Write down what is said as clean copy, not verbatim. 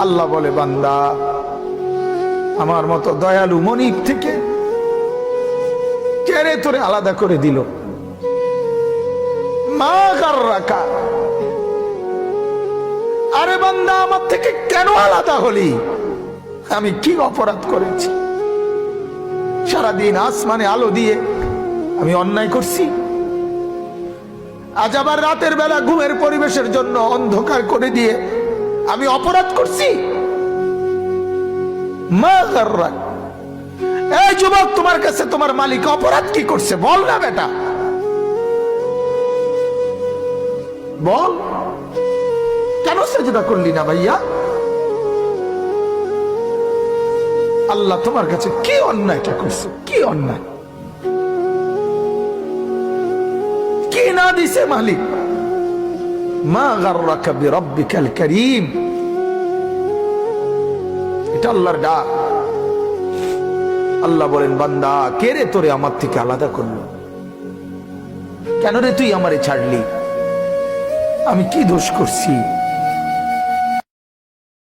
আল্লাহ বলে, বান্দা আমার মতো দয়ালু মনিব থেকে কেড়ে তোরে আলাদা করে দিল। মা গাররাকা, আরে বান্দা আমার থেকে কেন আলাদা হলি? আমি কি অপরাধ করেছি? সারাদিন আসমানে আলো দিয়ে আমি অন্যায় করছি? আজ আবার রাতের বেলা ঘুমের পরিবেশের জন্য অন্ধকার করে দিয়ে আমি অপরাধ করছি? মা গাররাক, এই যুবক, তোমার কাছে তোমার মালিক অপরাধ কি করছে বল না বেটা, বল। কেন সেজদা করলি না ভাইয়া? আল্লাহ তোমার কাছে কি অন্যায়টা করছে? কি অন্যায়, কি না দিছে মালিক? মা গাররাকা বিরাব্বিকাল কারীম, এটা আল্লাহর ডাক। আল্লাহ বলেন, বান্দা কে রে তোরে আমার থেকে আলাদা করলো? কেন রে তুই আমারে ছাড়লি? আমি কি দোষ করছি?